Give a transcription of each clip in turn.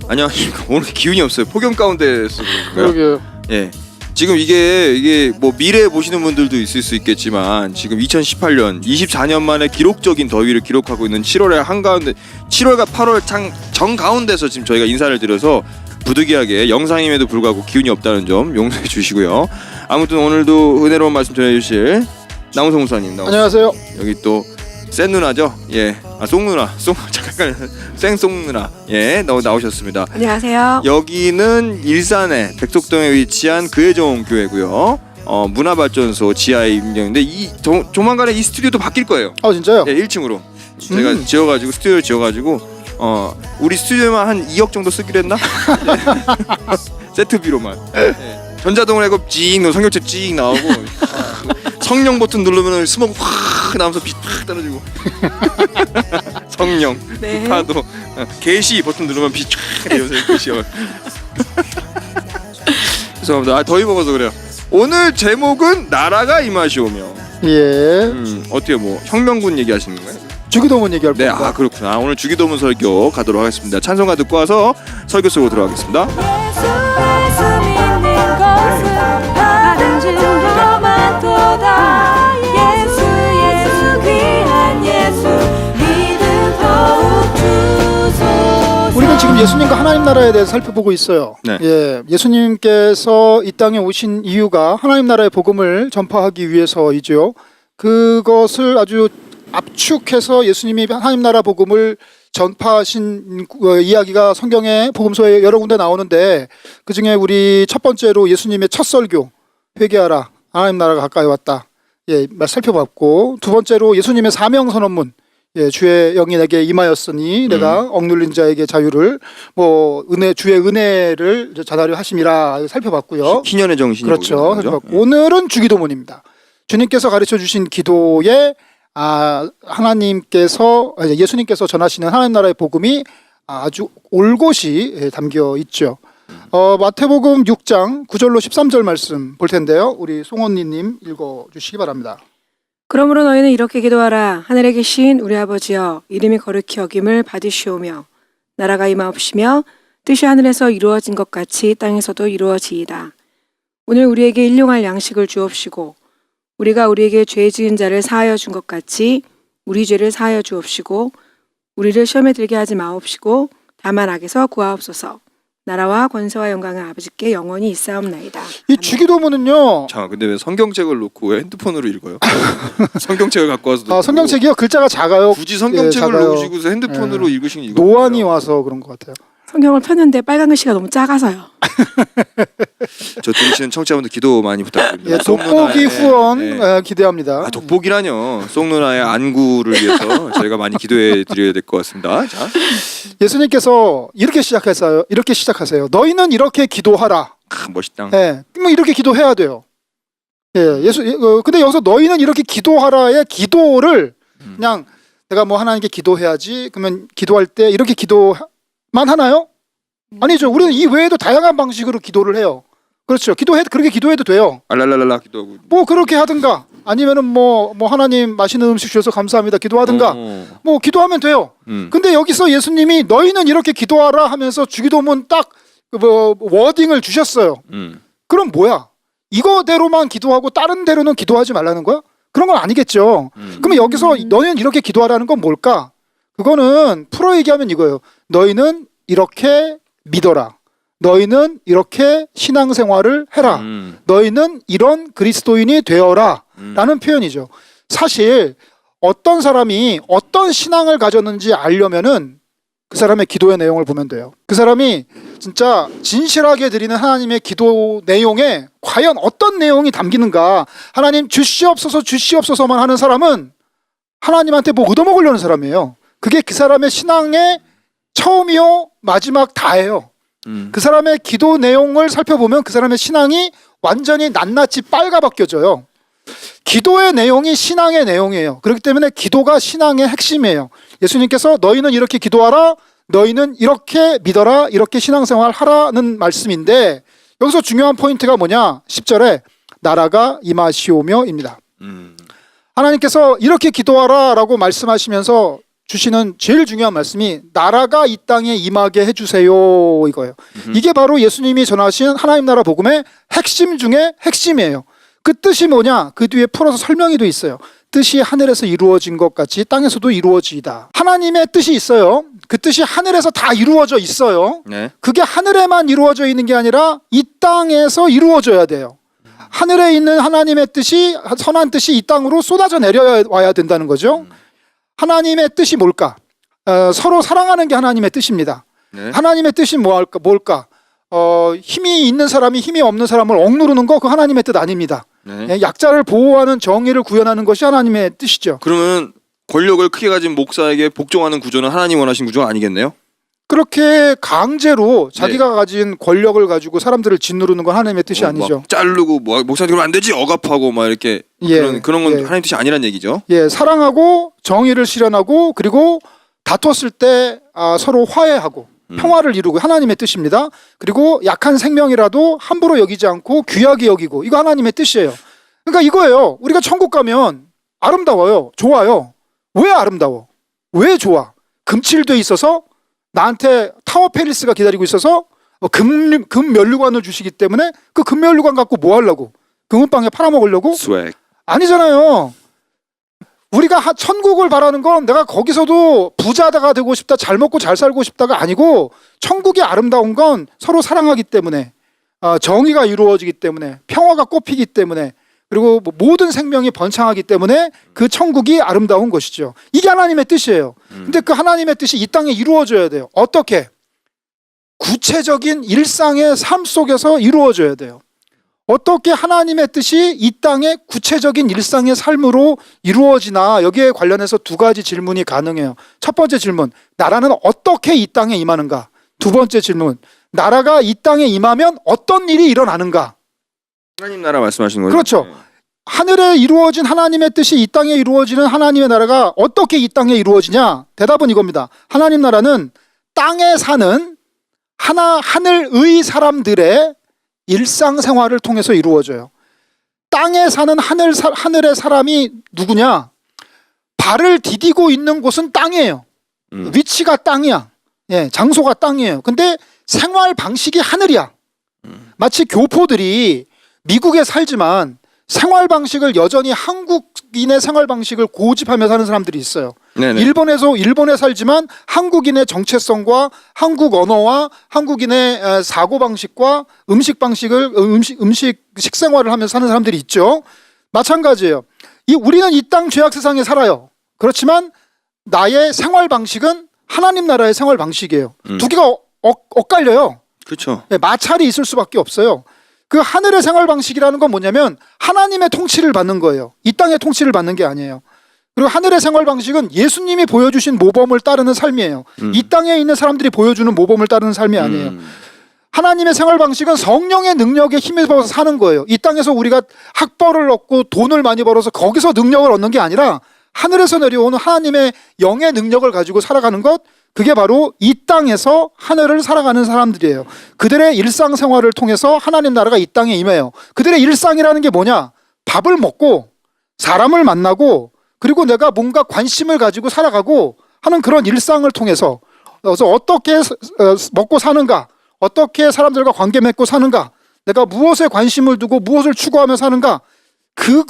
안녕하십니까. 오늘 기운이 없어요. 폭염 가운데서 그런가요? 그러게요. 예. 지금 이게 뭐 미래에 보시는 분들도 있을 수 있겠지만 지금 2018년 24년 만에 기록적인 더위를 기록하고 있는 7월의 한가운데 7월과 8월 정가운데서 지금 저희가 인사를 드려서 부득이하게 영상임에도 불구하고 기운이 없다는 점 용서해 주시고요. 아무튼 오늘도 은혜로운 말씀 전해주실 나무성 목사님 안녕하세요. 여기 또 센 누나죠? 예. 송 누나. 잠깐 생송 누나. 예. 나오셨습니다. 안녕하세요. 여기는 일산의 백석동에 위치한 그의 좋은 교회고요. 문화발전소 지하에 임명인데 조만간에 이 스튜디오도 바뀔 거예요. 진짜요? 예, 1층으로. 제가 지어가지고 스튜디오를 지어가지고 우리 스튜디오만 한 2억 정도 쓰기로 했나? 세트비로만. 예. 전자동을 해고 찡 성경책 찡 나오고 성령 버튼 누르면 스모크 확 나오면서 빛 확 떨어지고 성령 네. 파도 게시 버튼 누르면 빛 쫙 내려서 게시요. 죄송합니다. 더위 먹어서 그래요. 오늘 제목은 나라가 임하시오며. 예. 어때요? 뭐 혁명군 얘기하시는 건가요? 주기도문 얘기할 네, 겁니다. 그렇구나. 오늘 주기도문 설교 가도록 하겠습니다. 찬송가 듣고 와서 설교 속으로 들어가겠습니다. 예수 믿는 것은 다른 증거만 도다. 예수 귀한 예수 믿음 더욱 주소서. 우리는 지금 예수님과 하나님 나라에 대해서 살펴보고 있어요. 네. 예, 예수님께서 이 땅에 오신 이유가 하나님 나라의 복음을 전파하기 위해서이죠. 그것을 아주 압축해서 예수님이 하나님 나라 복음을 전파하신 이야기가 성경의 복음서에 여러 군데 나오는데, 그중에 우리 첫 번째로 예수님의 첫 설교, 회개하라 하나님 나라가 가까이 왔다, 예, 살펴봤고, 두 번째로 예수님의 사명 선언문, 예, 주의 영이 내게 임하였으니 내가 억눌린 자에게 자유를, 주의 은혜를 전하려 하심이라 살펴봤고요. 희년의 정신이 그렇죠. 살펴봤고, 오늘은 주기도문입니다. 주님께서 가르쳐 주신 기도에 하나님께서, 예수님께서 전하시는 하나님 나라의 복음이 아주 올곧이 담겨 있죠. 마태복음 6장 9절로 13절 말씀 볼 텐데요. 우리 송언니님 읽어주시기 바랍니다. 그러므로 너희는 이렇게 기도하라. 하늘에 계신 우리 아버지여, 이름이 거룩히 여김을 받으시오며 나라가 임하옵시며 뜻이 하늘에서 이루어진 것 같이 땅에서도 이루어지이다. 오늘 우리에게 일용할 양식을 주옵시고 우리가 우리에게 죄 지은 자를 사하여 준 것 같이 우리 죄를 사하여 주옵시고 우리를 시험에 들게 하지 마옵시고 다만 악에서 구하옵소서. 나라와 권세와 영광은 아버지께 영원히 있사옵나이다. 이 주기도문은요. 자, 근데 왜 성경책을 놓고 왜 핸드폰으로 읽어요? 성경책을 갖고 와서 성경책이요. 글자가 작아요. 굳이 성경책을 작아요. 놓으시고서 핸드폰으로 읽으시는 이거 노안이 와서 그런 것 같아요. 성경을 폈는데 빨간 글씨가 너무 작아서요. 저 들으시는 청취자분들 기도 많이 부탁드립니다. 예, 돋보기 후원 네. 기대합니다. 돋보기라뇨. 송 누나의 안구를 위해서 저희가 많이 기도해 드려야 될 것 같습니다. 자, 예수님께서 이렇게 시작하세요. 너희는 이렇게 기도하라. 멋있다. 예, 이렇게 기도해야 돼요. 예, 근데 여기서 너희는 이렇게 기도하라의 기도를 그냥 내가 하나님께 기도해야지, 그러면 기도할 때 이렇게 기도만 하나요? 아니죠. 우리는 이 외에도 다양한 방식으로 기도를 해요. 그렇죠. 그렇게 기도해도 돼요. 알랄랄라 기도하고. 그렇게 하든가, 아니면은 하나님 맛있는 음식 주셔서 감사합니다 기도하든가, 기도하면 돼요. 근데 여기서 예수님이 너희는 이렇게 기도하라 하면서 주기도문 딱 워딩을 주셨어요. 그럼 뭐야? 이거대로만 기도하고 다른 데로는 기도하지 말라는 거야? 그런 건 아니겠죠. 그러면 여기서 너희는 이렇게 기도하라는 건 뭘까? 그거는 풀어 얘기하면 이거예요. 너희는 이렇게 믿어라. 너희는 이렇게 신앙생활을 해라. 너희는 이런 그리스도인이 되어라 라는 표현이죠. 사실 어떤 사람이 어떤 신앙을 가졌는지 알려면은 그 사람의 기도의 내용을 보면 돼요. 그 사람이 진짜 진실하게 드리는 하나님의 기도 내용에 과연 어떤 내용이 담기는가. 하나님 주시옵소서만 하는 사람은 하나님한테 얻어먹으려는 사람이에요. 그게 그 사람의 신앙의 처음이요 마지막 다예요. 그 사람의 기도 내용을 살펴보면 그 사람의 신앙이 완전히 낱낱이 빨가벗겨져요. 기도의 내용이 신앙의 내용이에요. 그렇기 때문에 기도가 신앙의 핵심이에요. 예수님께서 너희는 이렇게 기도하라, 너희는 이렇게 믿어라, 이렇게 신앙생활 하라는 말씀인데, 여기서 중요한 포인트가 뭐냐? 10절에 나라가 임하시오며입니다. 하나님께서 이렇게 기도하라 라고 말씀하시면서 주시는 제일 중요한 말씀이 나라가 이 땅에 임하게 해주세요 이거예요. 이게 바로 예수님이 전하신 하나님 나라 복음의 핵심 중에 핵심이에요. 그 뜻이 뭐냐? 그 뒤에 풀어서 설명이 돼 있어요. 뜻이 하늘에서 이루어진 것 같이 땅에서도 이루어지이다. 하나님의 뜻이 있어요. 그 뜻이 하늘에서 다 이루어져 있어요. 네. 그게 하늘에만 이루어져 있는 게 아니라 이 땅에서 이루어져야 돼요. 하늘에 있는 하나님의 뜻이, 선한 뜻이 이 땅으로 쏟아져 내려와야 된다는 거죠. 하나님의 뜻이 뭘까? 서로 사랑하는 게 하나님의 뜻입니다. 네. 하나님의 뜻이 뭘까? 힘이 있는 사람이 힘이 없는 사람을 억누르는 거 그 하나님의 뜻 아닙니다. 네. 약자를 보호하는 정의를 구현하는 것이 하나님의 뜻이죠. 그러면 권력을 크게 가진 목사에게 복종하는 구조는 하나님 원하신 구조가 아니겠네요? 그렇게 강제로 자기가 가진 권력을 가지고 사람들을 짓누르는 건 하나님의 뜻이 아니죠. 막 자르고 뭐 목사님 그러면 안 되지 억압하고 막 이렇게 그런 건 하나님 뜻이 아니란 얘기죠. 예, 사랑하고 정의를 실현하고 그리고 다퉜을 때 서로 화해하고 평화를 이루고 하나님의 뜻입니다. 그리고 약한 생명이라도 함부로 여기지 않고 귀하게 여기고 이거 하나님의 뜻이에요. 그러니까 이거예요. 우리가 천국 가면 아름다워요. 좋아요. 왜 아름다워? 왜 좋아? 금칠돼 있어서 나한테 타워 페리스가 기다리고 있어서 금 면류관을 주시기 때문에 그 금 면류관 갖고 뭐 하려고? 금은방에 팔아먹으려고? 스웩. 아니잖아요. 우리가 천국을 바라는 건 내가 거기서도 부자가 되고 싶다, 잘 먹고 잘 살고 싶다가 아니고 천국이 아름다운 건 서로 사랑하기 때문에 정의가 이루어지기 때문에 평화가 꽃피기 때문에 그리고 모든 생명이 번창하기 때문에 그 천국이 아름다운 것이죠. 이게 하나님의 뜻이에요. 근데 그 하나님의 뜻이 이 땅에 이루어져야 돼요. 어떻게? 구체적인 일상의 삶 속에서 이루어져야 돼요. 어떻게 하나님의 뜻이 이 땅의 구체적인 일상의 삶으로 이루어지나 여기에 관련해서 두 가지 질문이 가능해요. 첫 번째 질문, 나라는 어떻게 이 땅에 임하는가? 두 번째 질문, 나라가 이 땅에 임하면 어떤 일이 일어나는가? 하나님 나라 말씀하시는 거죠? 그렇죠. 하늘에 이루어진 하나님의 뜻이 이 땅에 이루어지는 하나님의 나라가 어떻게 이 땅에 이루어지냐? 대답은 이겁니다. 하나님 나라는 땅에 사는 하늘의 사람들의 일상생활을 통해서 이루어져요. 땅에 사는 하늘의 사람이 누구냐? 발을 디디고 있는 곳은 땅이에요. 위치가 땅이야. 예, 장소가 땅이에요. 근데 생활 방식이 하늘이야. 마치 교포들이 미국에 살지만 생활 방식을 여전히 한국인의 생활 방식을 고집하며 사는 사람들이 있어요. 네네. 일본에 살지만 한국인의 정체성과 한국 언어와 한국인의 사고 방식과 음식 방식을 식생활을 하면서 사는 사람들이 있죠. 마찬가지예요. 우리는 이 땅 죄악 세상에 살아요. 그렇지만 나의 생활 방식은 하나님 나라의 생활 방식이에요. 두 개가 엇갈려요. 그렇죠. 네, 마찰이 있을 수밖에 없어요. 그 하늘의 생활 방식이라는 건 뭐냐면 하나님의 통치를 받는 거예요. 이 땅의 통치를 받는 게 아니에요. 그리고 하늘의 생활 방식은 예수님이 보여주신 모범을 따르는 삶이에요. 이 땅에 있는 사람들이 보여주는 모범을 따르는 삶이 아니에요. 하나님의 생활 방식은 성령의 능력에 힘입어서 사는 거예요. 이 땅에서 우리가 학벌을 얻고 돈을 많이 벌어서 거기서 능력을 얻는 게 아니라 하늘에서 내려오는 하나님의 영의 능력을 가지고 살아가는 것, 그게 바로 이 땅에서 하늘을 살아가는 사람들이에요. 그들의 일상생활을 통해서 하나님 나라가 이 땅에 임해요. 그들의 일상이라는 게 뭐냐? 밥을 먹고 사람을 만나고 그리고 내가 뭔가 관심을 가지고 살아가고 하는 그런 일상을 통해서 그래서 어떻게 먹고 사는가? 어떻게 사람들과 관계 맺고 사는가? 내가 무엇에 관심을 두고 무엇을 추구하며 사는가? 그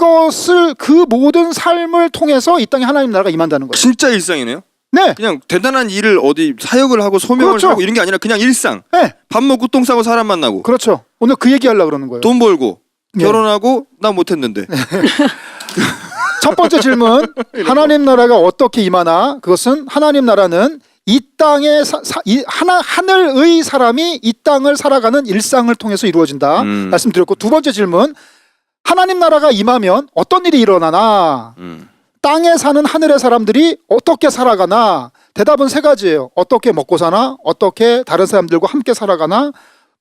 모든 삶을 통해서 이 땅에 하나님 나라가 임한다는 거예요. 진짜 일상이네요. 네. 그냥 대단한 일을 어디 사역을 하고 소명을 그렇죠. 하고 이런 게 아니라 그냥 일상. 네. 밥 먹고 똥 싸고 사람 만나고 그렇죠. 오늘 그 얘기 하려고 그러는 거예요. 돈 벌고 네. 결혼하고 나 못했는데. 첫 번째 질문, 하나님 나라가 어떻게 임하나? 그것은 하나님 나라는 이 땅에 하늘의 사람이 이 땅을 살아가는 일상을 통해서 이루어진다 말씀드렸고, 두 번째 질문, 하나님 나라가 임하면 어떤 일이 일어나나? 땅에 사는 하늘의 사람들이 어떻게 살아가나? 대답은 세 가지예요. 어떻게 먹고 사나? 어떻게 다른 사람들과 함께 살아가나?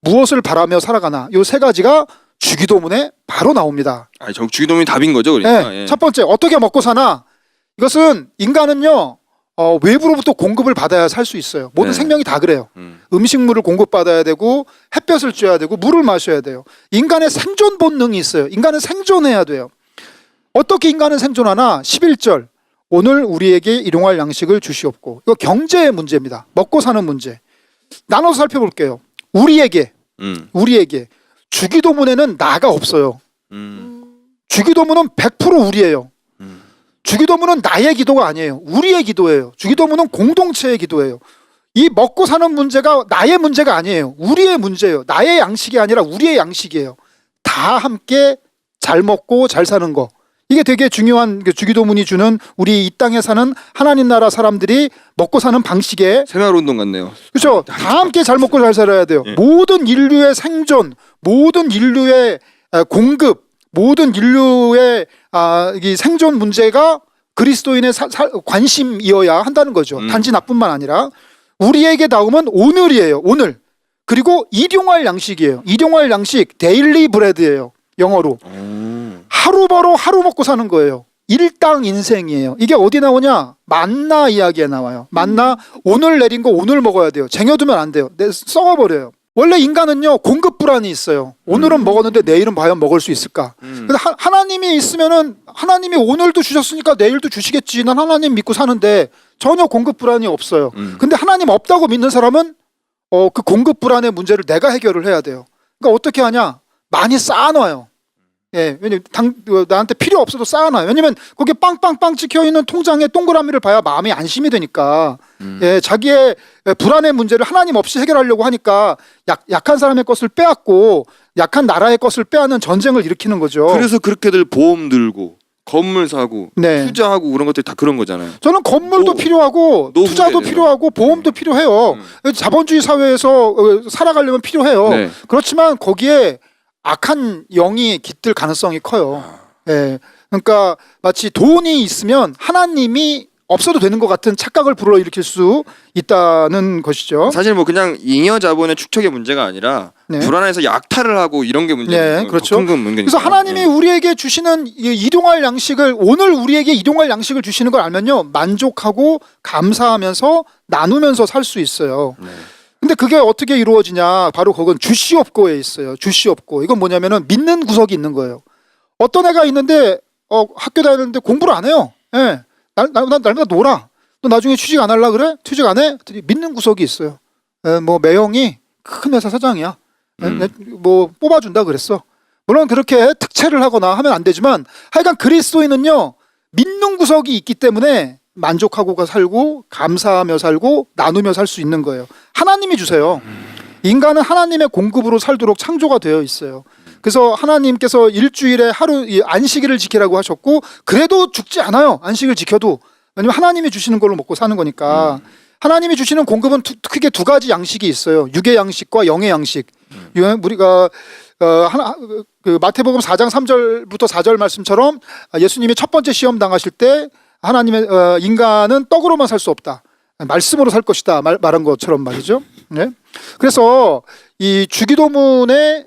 무엇을 바라며 살아가나? 이 세 가지가 주기도문에 바로 나옵니다. 저 주기도문이 답인 거죠, 그러니까. 네. 첫 번째, 어떻게 먹고 사나? 이것은 인간은요 외부로부터 공급을 받아야 살 수 있어요. 모든 생명이 다 그래요. 음식물을 공급받아야 되고 햇볕을 쬐야 되고 물을 마셔야 돼요. 인간의 생존 본능이 있어요. 인간은 생존해야 돼요. 어떻게 인간은 생존하나? 11절, 오늘 우리에게 일용할 양식을 주시옵고. 이거 경제의 문제입니다. 먹고 사는 문제. 나눠서 살펴볼게요. 우리에게 주기도문에는 나가 없어요. 주기도문은 100% 우리예요. 주기도문은 나의 기도가 아니에요. 우리의 기도예요. 주기도문은 공동체의 기도예요. 이 먹고 사는 문제가 나의 문제가 아니에요. 우리의 문제예요. 나의 양식이 아니라 우리의 양식이에요. 다 함께 잘 먹고 잘 사는 거. 이게 되게 중요한 주기도문이 주는 우리 이 땅에 사는 하나님 나라 사람들이 먹고 사는 방식의 새마을운동 같네요. 그렇죠. 다 함께 잘 먹고 잘 살아야 돼요. 예. 모든 인류의 생존, 모든 인류의 공급, 모든 인류의 이 생존 문제가 그리스도인의 관심이어야 한다는 거죠. 단지 나뿐만 아니라 우리에게 나오면 오늘이에요. 오늘. 그리고 일용할 양식이에요. 일용할 양식, 데일리 브레드예요. 영어로. 하루 벌어 하루 먹고 사는 거예요. 일당 인생이에요. 이게 어디 나오냐? 만나 이야기에 나와요. 만나 오늘 내린 거 오늘 먹어야 돼요. 쟁여두면 안 돼요. 썩어버려요. 원래 인간은요 공급 불안이 있어요. 오늘은 먹었는데 내일은 과연 먹을 수 있을까? 근데 하나님이 있으면은 하나님이 오늘도 주셨으니까 내일도 주시겠지. 난 하나님 믿고 사는데 전혀 공급 불안이 없어요. 근데 하나님 없다고 믿는 사람은 그 공급 불안의 문제를 내가 해결을 해야 돼요. 그러니까 어떻게 하냐? 많이 쌓아놔요. 예, 왜냐면 나한테 필요 없어도 쌓아놔요. 왜냐면 거기에 빵빵빵 찍혀 있는 통장에 동그라미를 봐야 마음이 안심이 되니까. 예, 자기의 불안의 문제를 하나님 없이 해결하려고 하니까 약한 사람의 것을 빼앗고 약한 나라의 것을 빼앗는 전쟁을 일으키는 거죠. 그래서 그렇게들 보험 들고 건물 사고 네. 투자하고 그런 것들 다 그런 거잖아요. 저는 건물도 필요하고 투자도 필요하고 보험도 필요해요. 자본주의 사회에서 살아가려면 필요해요. 네. 그렇지만 거기에 악한 영이 깃들 가능성이 커요. 예. 그러니까 마치 돈이 있으면 하나님이 없어도 되는 것 같은 착각을 불러일으킬 수 있다는 것이죠. 사실 뭐 그냥 잉여 자본의 축적의 문제가 아니라 네. 불안해서 약탈을 하고 이런 게 문제예요. 네, 그렇죠. 문제니까. 그래서 하나님이 우리에게 주시는 일용할 양식을 오늘 우리에게 일용할 양식을 주시는 걸 알면요 만족하고 감사하면서 나누면서 살 수 있어요. 네. 근데 그게 어떻게 이루어지냐? 바로 그건 주시옵고에 있어요. 주시옵고. 이건 뭐냐면은 믿는 구석이 있는 거예요. 어떤 애가 있는데 학교 다니는데 공부를 안 해요. 예. 날마다 놀아. 너 나중에 취직 안 할라 그래? 취직 안 해? 믿는 구석이 있어요. 예, 뭐 매형이 큰 회사 사장이야. 뭐 뽑아준다 그랬어. 물론 그렇게 특채를 하거나 하면 안 되지만 하여간 그리스도인은요 믿는 구석이 있기 때문에 만족하고 살고 감사하며 살고 나누며 살 수 있는 거예요. 하나님이 주세요. 인간은 하나님의 공급으로 살도록 창조가 되어 있어요. 그래서 하나님께서 일주일에 하루 안식일을 지키라고 하셨고 그래도 죽지 않아요. 안식을 지켜도. 왜냐면 하나님이 주시는 걸로 먹고 사는 거니까. 하나님이 주시는 공급은 크게 두 가지 양식이 있어요. 육의 양식과 영의 양식. 우리가 마태복음 4장 3절부터 4절 말씀처럼 예수님이 첫 번째 시험 당하실 때 하나님의 인간은 떡으로만 살 수 없다. 말씀으로 살 것이다. 말한 것처럼 말이죠. 네. 그래서 이 주기도문에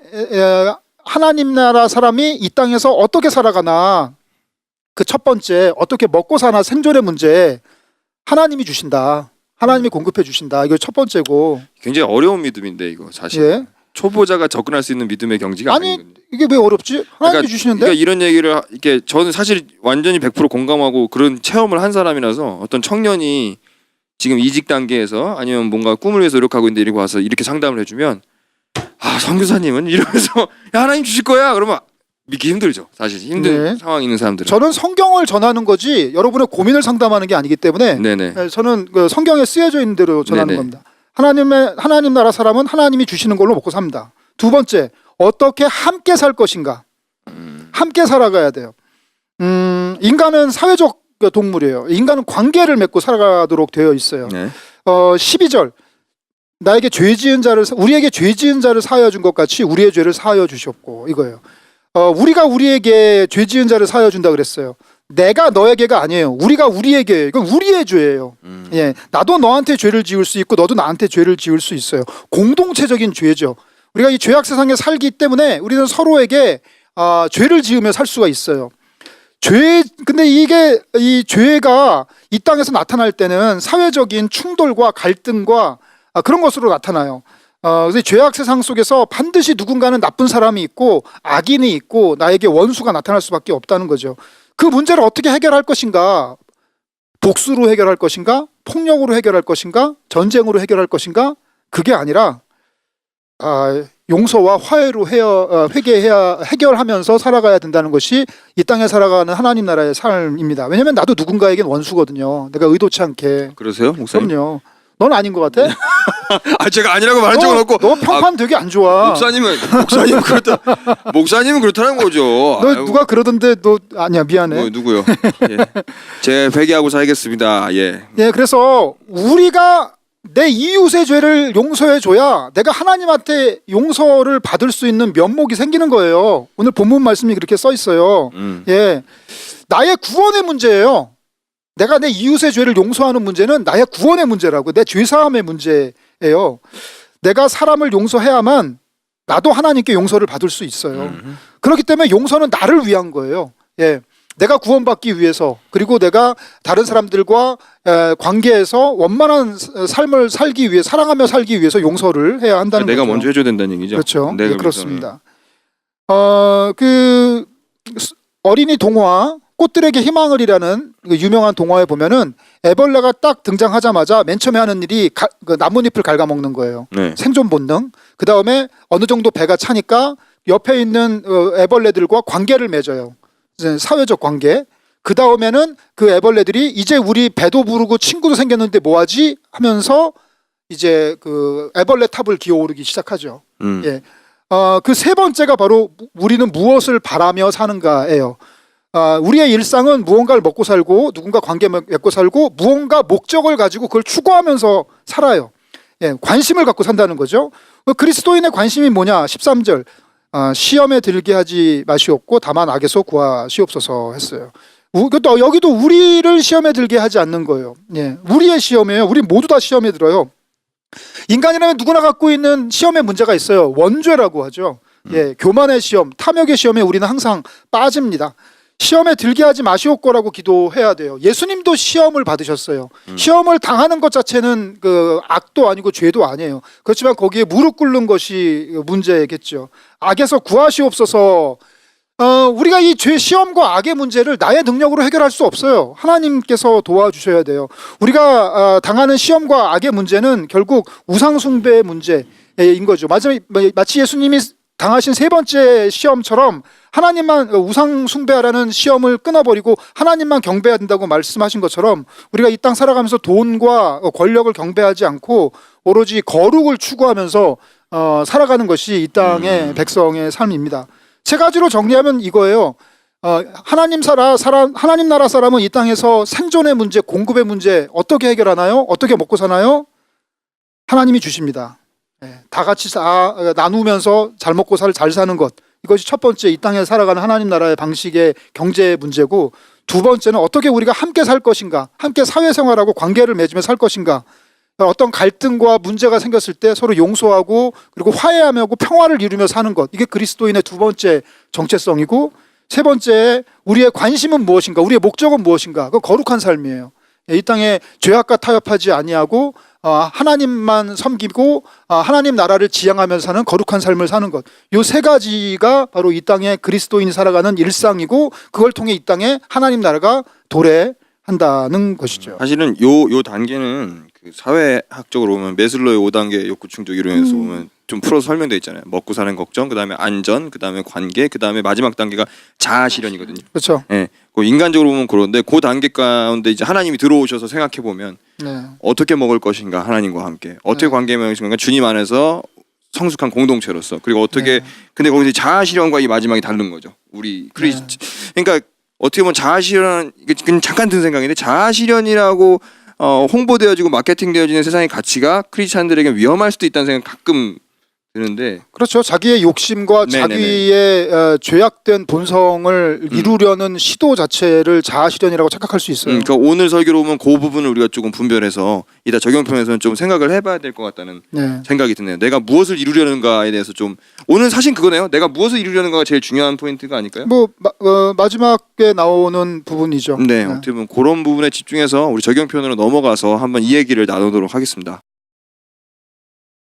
하나님 나라 사람이 이 땅에서 어떻게 살아가나 그 첫 번째 어떻게 먹고 사나 생존의 문제 하나님이 주신다. 하나님이 공급해 주신다. 이거 첫 번째고. 굉장히 어려운 믿음인데 이거 사실. 예. 초보자가 접근할 수 있는 믿음의 경지가 아니 아니거든요. 이게 왜 어렵지? 하나님이 주시는데. 그러니까 이런 얘기를 이렇게 저는 사실 완전히 100% 공감하고 그런 체험을 한 사람이라서 어떤 청년이 지금 이직 단계에서 아니면 뭔가 꿈을 위해서 노력하고 있는데 이렇게 와서 이렇게 상담을 해주면 선교사님은 이러면서 야, 하나님 주실 거야 그러면 믿기 힘들죠. 사실 힘든 네. 상황에 있는 사람들은. 저는 성경을 전하는 거지 여러분의 고민을 상담하는 게 아니기 때문에 네네. 저는 그 성경에 쓰여져 있는 대로 전하는 네네. 겁니다. 하나님 나라 사람은 하나님이 주시는 걸로 먹고 삽니다. 두 번째, 어떻게 함께 살 것인가? 함께 살아가야 돼요. 인간은 사회적 동물이에요. 인간은 관계를 맺고 살아가도록 되어 있어요. 네. 12절 우리에게 죄 지은 자를 사하여 준 것 같이 우리의 죄를 사하여 주셨고 이거예요. 우리가 우리에게 죄 지은 자를 사하여 준다 그랬어요. 내가 너에게가 아니에요. 우리가 우리에게. 이건 우리의 죄예요. 예, 나도 너한테 죄를 지을 수 있고 너도 나한테 죄를 지을 수 있어요. 공동체적인 죄죠. 우리가 이 죄악 세상에 살기 때문에 우리는 서로에게 죄를 지으며 살 수가 있어요. 근데 이 죄가 이 땅에서 나타날 때는 사회적인 충돌과 갈등과 그런 것으로 나타나요. 그래서 죄악 세상 속에서 반드시 누군가는 나쁜 사람이 있고 악인이 있고 나에게 원수가 나타날 수밖에 없다는 거죠. 그 문제를 어떻게 해결할 것인가? 복수로 해결할 것인가, 폭력으로 해결할 것인가, 전쟁으로 해결할 것인가, 그게 아니라 용서와 화해로 해결하면서 살아가야 된다는 것이 이 땅에 살아가는 하나님 나라의 삶입니다. 왜냐하면 나도 누군가에겐 원수거든요. 내가 의도치 않게. 그러세요, 목사님? 그럼요. 넌 아닌 것 같아? 제가 아니라고 말한 적은 없고. 너 평판 되게 안 좋아. 목사님은 그렇다는 거죠. 너 누가 그러던데 너 아니야, 미안해. 누구요? 예. 제가 회개하고 살겠습니다. 예. 예, 그래서 우리가 내 이웃의 죄를 용서해줘야 내가 하나님한테 용서를 받을 수 있는 면목이 생기는 거예요. 오늘 본문 말씀이 그렇게 써 있어요. 예, 나의 구원의 문제예요. 내가 내 이웃의 죄를 용서하는 문제는 나의 구원의 문제라고, 내 죄사함의 문제예요. 내가 사람을 용서해야만 나도 하나님께 용서를 받을 수 있어요. 그렇기 때문에 용서는 나를 위한 거예요. 예. 내가 구원받기 위해서, 그리고 내가 다른 사람들과 관계에서 원만한 삶을 살기 위해, 사랑하며 살기 위해서 용서를 해야 한다는 거죠. 내가 먼저 해줘야 된다는 얘기죠. 그렇죠. 네, 그렇습니다. 그 어린이 동화 꽃들에게 희망을이라는 그 유명한 동화에 보면은 애벌레가 딱 등장하자마자 맨 처음에 하는 일이 그 나뭇잎을 갉아먹는 거예요. 네. 생존 본능. 그 다음에 어느 정도 배가 차니까 옆에 있는 애벌레들과 관계를 맺어요. 사회적 관계. 그 다음에는 그 애벌레들이 이제 우리 배도 부르고 친구도 생겼는데 뭐하지 하면서 이제 그 애벌레 탑을 기어오르기 시작하죠. 예. 그 세 번째가 바로 우리는 무엇을 바라며 사는가예요. 우리의 일상은 무언가를 먹고 살고 누군가 관계 맺고 살고 무언가 목적을 가지고 그걸 추구하면서 살아요. 예, 관심을 갖고 산다는 거죠. 그리스도인의 관심이 뭐냐? 13절. 시험에 들게 하지 마시옵고 다만 악에서 구하시옵소서 했어요. 여기도 우리를 시험에 들게 하지 않는 거예요. 예, 우리의 시험이에요. 우리 모두 다 시험에 들어요. 인간이라면 누구나 갖고 있는 시험의 문제가 있어요. 원죄라고 하죠. 예, 교만의 시험, 탐욕의 시험에 우리는 항상 빠집니다. 시험에 들게 하지 마시옵고라고 기도해야 돼요. 예수님도 시험을 받으셨어요. 시험을 당하는 것 자체는 그 악도 아니고 죄도 아니에요. 그렇지만 거기에 무릎 꿇는 것이 문제겠죠. 악에서 구하시옵소서. 우리가 이 죄, 시험과 악의 문제를 나의 능력으로 해결할 수 없어요. 하나님께서 도와주셔야 돼요. 우리가 당하는 시험과 악의 문제는 결국 우상숭배의 문제인 거죠. 마치 예수님이 당하신 세 번째 시험처럼 하나님만 우상 숭배하라는 시험을 끊어버리고 하나님만 경배해야 된다고 말씀하신 것처럼 우리가 이 땅 살아가면서 돈과 권력을 경배하지 않고 오로지 거룩을 추구하면서 살아가는 것이 이 땅의 백성의 삶입니다. 세 가지로 정리하면 이거예요. 하나님 나라 사람은 이 땅에서 생존의 문제, 공급의 문제 어떻게 해결하나요? 어떻게 먹고 사나요? 하나님이 주십니다. 다 같이 나누면서 잘 먹고 잘 사는 것, 이것이 첫 번째 이 땅에 살아가는 하나님 나라의 방식의 경제 문제고, 두 번째는 어떻게 우리가 함께 살 것인가, 함께 사회생활하고 관계를 맺으며 살 것인가, 어떤 갈등과 문제가 생겼을 때 서로 용서하고 그리고 화해하며 평화를 이루며 사는 것, 이게 그리스도인의 두 번째 정체성이고, 세 번째 우리의 관심은 무엇인가, 우리의 목적은 무엇인가, 그 거룩한 삶이에요. 이 땅에 죄악과 타협하지 아니하고 하나님만 섬기고 하나님 나라를 지향하면서 사는 거룩한 삶을 사는 것, 이 세 가지가 바로 이 땅에 그리스도인이 살아가는 일상이고, 그걸 통해 이 땅에 하나님 나라가 도래한다는 것이죠. 사실은 요 단계는 그 사회학적으로 보면 메슬로의 5단계 욕구 충족 이론에서 보면 좀 풀어서 설명되어 있잖아요. 먹고 사는 걱정, 그다음에 안전, 그다음에 관계, 그다음에 마지막 단계가 자아 실현이거든요. 그렇죠. 예. 그 인간적으로 보면 그런데 그 단계 가운데 이제 하나님이 들어오셔서 생각해 보면 어떻게 먹을 것인가, 하나님과 함께 어떻게 관계 맺을 것인가, 주님 안에서 성숙한 공동체로서, 그리고 어떻게 근데 거기서 자아 실현과 이 마지막이 다른 거죠. 우리 그러니까 어떻게 보면 자아 실현, 이게 그냥 잠깐 든 생각인데, 자아 실현이라고 홍보되어지고 마케팅되어지는 세상의 가치가 크리스찬들에게 위험할 수도 있다는 생각 가끔 드는데. 그렇죠. 자기의 욕심과 자기의 죄악된 본성을 이루려는 시도 자체를 자아실현이라고 착각할 수 있어요. 그러니까 오늘 설교로 보면 그 부분을 우리가 조금 분별해서 이따 적용편에서는 좀 생각을 해봐야 될 것 같다는 생각이 드네요. 내가 무엇을 이루려는가에 대해서 좀, 오늘 사실 그거네요. 내가 무엇을 이루려는가가 제일 중요한 포인트가 아닐까요? 마지막에 나오는 부분이죠. 네, 어떻게 보면 그런 부분에 집중해서 우리 적용편으로 넘어가서 한번 이 얘기를 나누도록 하겠습니다.